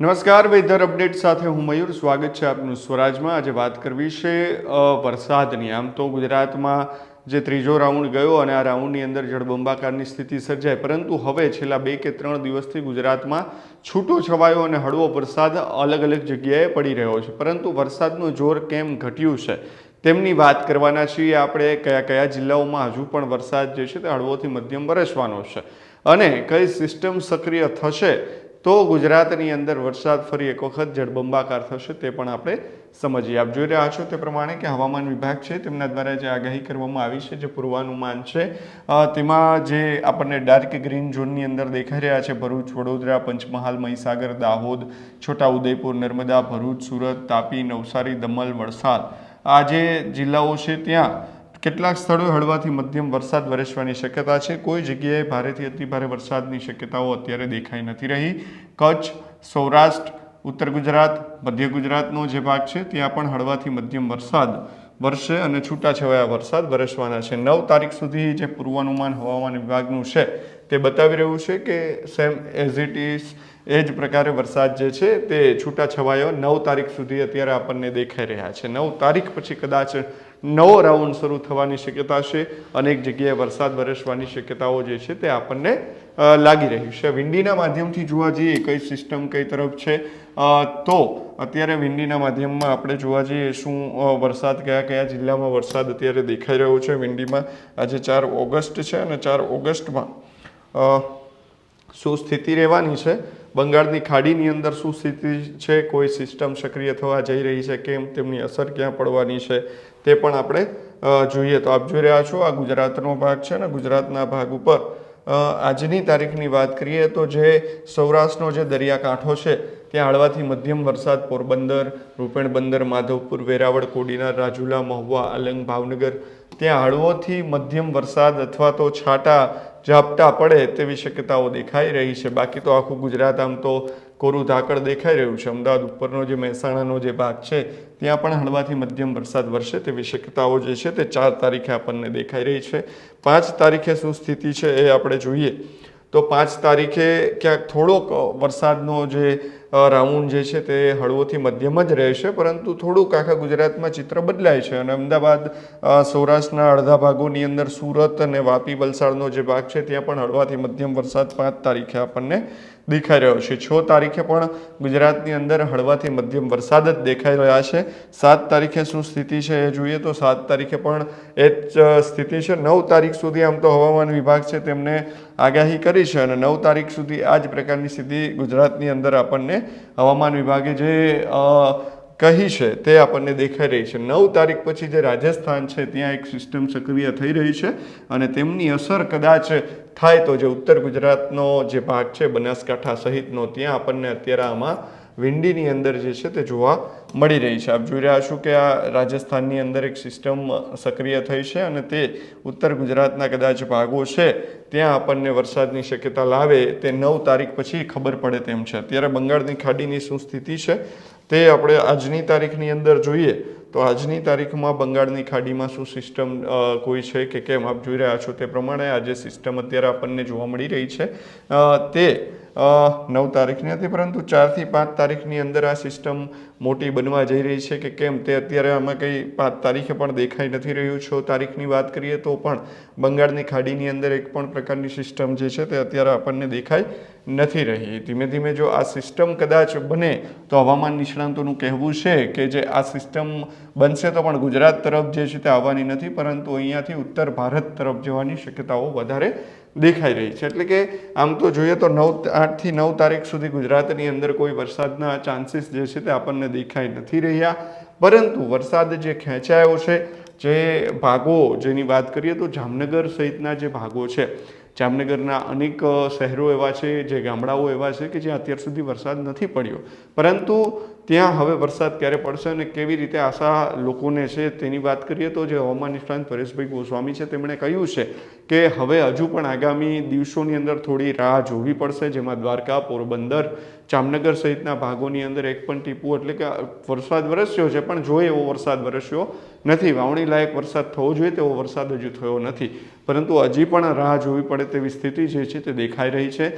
નમસ્કાર weather update સાથે હું મયુર સ્વાગત છે આપનું સ્વરાજમાં। આજે વાત કરવી છે વરસાદની। આમ તો ગુજરાતમાં જે ત્રીજો રાઉન્ડ ગયો અને આ રાઉન્ડની અંદર જળબંબાકારની સ્થિતિ સર્જાય, પરંતુ હવે છેલ્લા 2 કે 3 દિવસથી ગુજરાતમાં છૂટો છવાયો અને હળવો વરસાદ અલગ અલગ જગ્યાએ પડી રહ્યો છે। પરંતુ વરસાદનું જોર કેમ ઘટ્યું છે તેમની વાત કરવાના છીએ આપણે। કયા કયા જિલ્લાઓમાં હજુ પણ વરસાદ જે છે તે હળવોથી મધ્યમ વરસવાનો છે અને કઈ સિસ્ટમ સક્રિય થશે તો ગુજરાતની અંદર વરસાદ ફરી એક વખત જળબંબાકાર થશે તે પણ આપણે સમજીએ। આપ જોઈ રહ્યા છો તે પ્રમાણે કે હવામાન વિભાગ છે તેમના દ્વારા જે આગાહી કરવામાં આવી છે, જે પૂર્વાનુમાન છે તેમાં જે આપણને ડાર્ક ગ્રીન ઝોનની અંદર દેખાઈ રહ્યા છે ભરૂચ, વડોદરા, પંચમહાલ, મહીસાગર, દાહોદ, છોટાઉદેપુર, નર્મદા, ભરૂચ, સુરત, તાપી, નવસારી, દમણ, વલસાડ આ જે જિલ્લાઓ છે ત્યાં કેટલાક સ્થળોએ હળવાથી મધ્યમ વરસાદ વરસવાની શક્યતા છે। કોઈ જગ્યાએ ભારેથી અતિભારે વરસાદની શક્યતાઓ અત્યારે દેખાઈ નથી રહી। કચ્છ, સૌરાષ્ટ્ર, ઉત્તર ગુજરાત, મધ્ય ગુજરાતનો જે ભાગ છે ત્યાં પણ હળવાથી મધ્યમ વરસાદ વરસે અને છૂટાછવાયા વરસાદ વરસવાના છે। 9 તારીખ સુધી જે પૂર્વાનુમાન હવામાન વિભાગનું છે તે બતાવી રહ્યું છે કે સેમ એઝ ઇટ ઇઝ એ જ પ્રકારે વરસાદ જે છે તે છૂટાછવાયો 9 તારીખ સુધી અત્યારે આપણને દેખાઈ રહ્યા છે। 9 તારીખ પછી કદાચ નવો રાઉન્ડ શરૂ થવાની શક્યતા છે। અનેક જગ્યાએ વરસાદ વરસવાની શક્યતાઓ જે છે તે આપણને લાગી રહી છે। વિંડીના માધ્યમથી જોવા જઈએ કઈ સિસ્ટમ કઈ તરફ છે તો અત્યારે વિંડીના માધ્યમમાં આપણે જોવા જઈએ શું વરસાદ કયા કયા જિલ્લામાં વરસાદ અત્યારે દેખાઈ રહ્યો છે। વિંડીમાં આજે 4 ઓગસ્ટ છે અને 4 ઓગસ્ટમાં શું સ્થિતિ રહેવાની છે, બંગાળની ખાડીની અંદર શું સ્થિતિ છે, કોઈ સિસ્ટમ સક્રિય થવા જઈ રહી છે કેમ, તેમની અસર ક્યાં પડવાની છે તે પણ આપણે જોઈએ। તો આપ જોઈ રહ્યા છો આ ગુજરાતનો ભાગ છે અને ગુજરાતના ભાગ ઉપર આજની તારીખની વાત કરીએ તો જે સૌરાષ્ટ્રનો જે દરિયાકાંઠો છે ત્યાં હળવાથી મધ્યમ વરસાદ પોરબંદર, રૂપેણ બંદર, માધવપુર, વેરાવળ, કોડીનાર, રાજુલા, મહુવા, આલંગ, ભાવનગર ત્યાં હળવોથી મધ્યમ વરસાદ અથવા તો છાંટા ઝાપટા પડે તેવી શક્યતાઓ દેખાઈ રહી છે। બાકી તો આખું ગુજરાત આમ તો કોરું ધાકડ દેખાઈ રહ્યું છે। અમદાવાદ ઉપરનો જે મહેસાણાનો જે ભાગ છે ત્યાં પણ હળવાથી મધ્યમ વરસાદ વરસે તેવી શક્યતાઓ જે છે તે 4 તારીખે આપણને દેખાઈ રહી છે। 5 તારીખે શું સ્થિતિ છે એ આપણે જોઈએ તો 5 તારીખે ક્યાંક થોડોક વરસાદનો જે રાઉન્ડ જે છે તે હળવોથી મધ્યમ જ રહેશે, પરંતુ થોડુંક આખા ગુજરાતમાં ચિત્ર બદલાય છે અને અમદાવાદ, સૌરાષ્ટ્રના અડધા ભાગોની અંદર સુરત અને વાપી, વલસાડનો જે ભાગ છે ત્યાં પણ હળવાથી મધ્યમ વરસાદ 5 તારીખે આપણને દેખાઈ રહ્યો છે। 6 તારીખે પણ ગુજરાતની અંદર હળવાથી મધ્યમ વરસાદ જ દેખાઈ રહ્યા છે। 7 તારીખે શું સ્થિતિ છે એ જોઈએ તો 7 તારીખે પણ એ જ સ્થિતિ છે। 9 તારીખ સુધી આમ તો હવામાન વિભાગ છે તેમને આગાહી કરી છે અને 9 તારીખ સુધી આ જ પ્રકારની સ્થિતિ ગુજરાતની અંદર આપણને હવામાન વિભાગે જે કહી છે તે આપણને દેખાઈ રહી છે। 9 તારીખ પછી જે રાજસ્થાન છે ત્યાં એક સિસ્ટમ સક્રિય થઈ રહી છે અને તેમની અસર કદાચ થાય તો જે ઉત્તર ગુજરાતનો જે ભાગ છે બનાસકાંઠા સહિતનો ત્યાં આપણને અત્યારે આમાં વિંડીની અંદર જે છે તે જોવા મળી રહી છે। આપ જોઈ રહ્યા છો કે આ રાજસ્થાનની અંદર એક સિસ્ટમ સક્રિય થઈ છે અને તે ઉત્તર ગુજરાતના કદાચ ભાગો છે ત્યાં આપણને વરસાદની શક્યતા લાવે તે 9 તારીખ પછી ખબર પડે તેમ છે। અત્યારે બંગાળની ખાડીની શું સ્થિતિ છે તે આપણે આજની તારીખની અંદર જોઈએ તો આજની તારીખમાં બંગાળની ખાડીમાં શું સિસ્ટમ કોઈ છે કે કેમ, આપ જોઈ રહ્યા છો તે પ્રમાણે આ જે સિસ્ટમ અત્યારે આપણને જોવા મળી રહી છે તે 9 તારીખની હતી, પરંતુ 4 થી 5 તારીખની અંદર આ સિસ્ટમ મોટી બનવા જઈ રહી છે કે કેમ તે અત્યારે આમાં કંઈ 5 તારીખે પણ દેખાઈ નથી રહ્યું। 6 તારીખની વાત કરીએ તો પણ બંગાળની ખાડીની અંદર એક પણ પ્રકારની સિસ્ટમ જે છે તે અત્યારે આપણને દેખાઈ નથી રહી। ધીમે ધીમે જો આ સિસ્ટમ કદાચ બને તો હવામાન નિષ્ણાંતોનું કહેવું છે કે જે આ સિસ્ટમ બનશે તો પણ ગુજરાત તરફ જે છે તે આવવાની નથી, પરંતુ અહીંયાથી ઉત્તર ભારત તરફ જવાની શક્યતાઓ વધારે દેખાઈ રહી છે। એટલે કે આમ તો જોઈએ તો 8 થી 9 તારીખ સુધી ગુજરાતની અંદર કોઈ વરસાદના ચાન્સીસ જે છે તે આપણને દેખાઈ નથી રહ્યા, પરંતુ વરસાદ જે ખેંચાયો છે જે ભાગો જેની વાત કરીએ તો જામનગર સહિતના જે ભાગો છે, જામનગરના અનેક શહેરો એવા છે, જે ગામડાઓ એવા છે કે જ્યાં અત્યાર સુધી વરસાદ નથી પડ્યો, પરંતુ ત્યાં હવે વરસાદ ક્યારે પડશે અને કેવી રીતે આશા લોકોને છે તેની વાત કરીએ તો જે હવામાન નિષ્ણાંત પરેશભાઈ ગોસ્વામી છે તેમણે કહ્યું છે કે હવે હજુ પણ આગામી દિવસોની અંદર થોડી રાહ જોવી પડશે, જેમાં દ્વારકા, પોરબંદર, જામનગર સહિતના ભાગોની અંદર એક પણ ટીપું એટલે કે વરસાદ વરસ્યો છે પણ જોઈએ એવો વરસાદ વરસ્યો નથી। વાવણી લાયક વરસાદ થવો જોઈએ તેવો વરસાદ હજુ થયો નથી, પરંતુ હજી પણ રાહ જોવી પડે તેવી સ્થિતિ જે છે તે દેખાઈ રહી છે।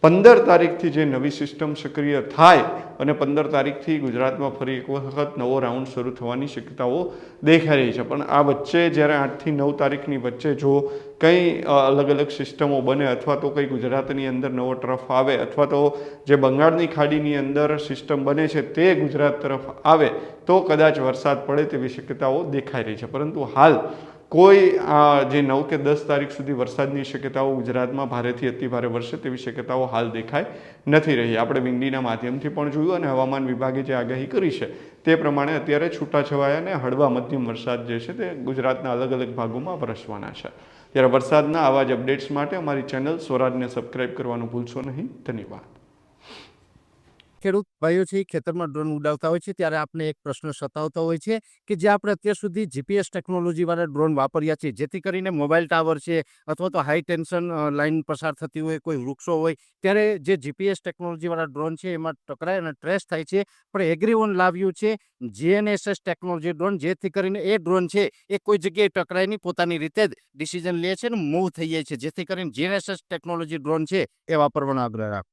15 તારીખથી જે નવી સિસ્ટમ સક્રિય થાય અને 15 તારીખથી ગુજરાતમાં ફરી એક વખત નવો રાઉન્ડ શરૂ થવાની શક્યતાઓ દેખાઈ રહી છે. પણ આ વચ્ચે જ્યારે 8થી 9 તારીખની વચ્ચે જો કંઈ અલગ અલગ સિસ્ટમો બને અથવા તો કંઈ ગુજરાતની અંદર નવો ટ્રફ આવે અથવા તો જે બંગાળની ખાડીની અંદર સિસ્ટમ બને છે તે ગુજરાત તરફ આવે તો કદાચ વરસાદ પડે તેવી શક્યતાઓ દેખાઈ રહી છે. પરંતુ હાલ કોઈ જે 9 કે 10 તારીખ સુધી વરસાદની શક્યતાઓ ગુજરાતમાં ભારેથી અતિભારે વરસે તેવી શક્યતાઓ હાલ દેખાઈ નથી રહી. આપણે વિંડીના માધ્યમથી પણ જોયું અને હવામાન વિભાગે જે આગાહી કરી છે તે પ્રમાણે અત્યારે છૂટાછવાયા અને હળવા મધ્યમ વરસાદ જે છે તે ગુજરાતના અલગ અલગ ભાગોમાં વરસવાના છે. ત્યારે વરસાદના આવા જ અપડેટ્સ માટે અમારી ચેનલ સ્વરાજને સબસ્ક્રાઇબ કરવાનું ભૂલશો નહીં. ધન્યવાદ. ખેડૂત ભાઈઓ છે ખેતરમાં ડ્રોન ઉડાવતા હોય છે ત્યારે આપણે એક પ્રશ્ન સતાવતો હોય છે કે જે આપણે અત્યાર સુધી જીપીએસ ટેકનોલોજી વાળા ડ્રોન વાપર્યા છે, જેથી કરીને મોબાઈલ ટાવર છે અથવા તો હાઈ ટેન્શન લાઇન પસાર થતી હોય, કોઈ વૃક્ષો હોય, ત્યારે જે જીપીએસ ટેકનોલોજી વાળા ડ્રોન છે એમાં ટકરાય અને ટ્રેસ થાય છે. પણ એગ્રીવન લાવ્યું છે જીએનએસએસ ટેકનોલોજી ડ્રોન, જેથી કરીને એ ડ્રોન છે એ કોઈ જગ્યાએ ટકરાય નહીં, પોતાની રીતે જ ડિસિઝન લે છે અને મૂવ થઈ જાય છે. જેથી કરીને જીએનએસએસ ટેકનોલોજી ડ્રોન છે એ વાપરવાનો આગ્રહ રાખો.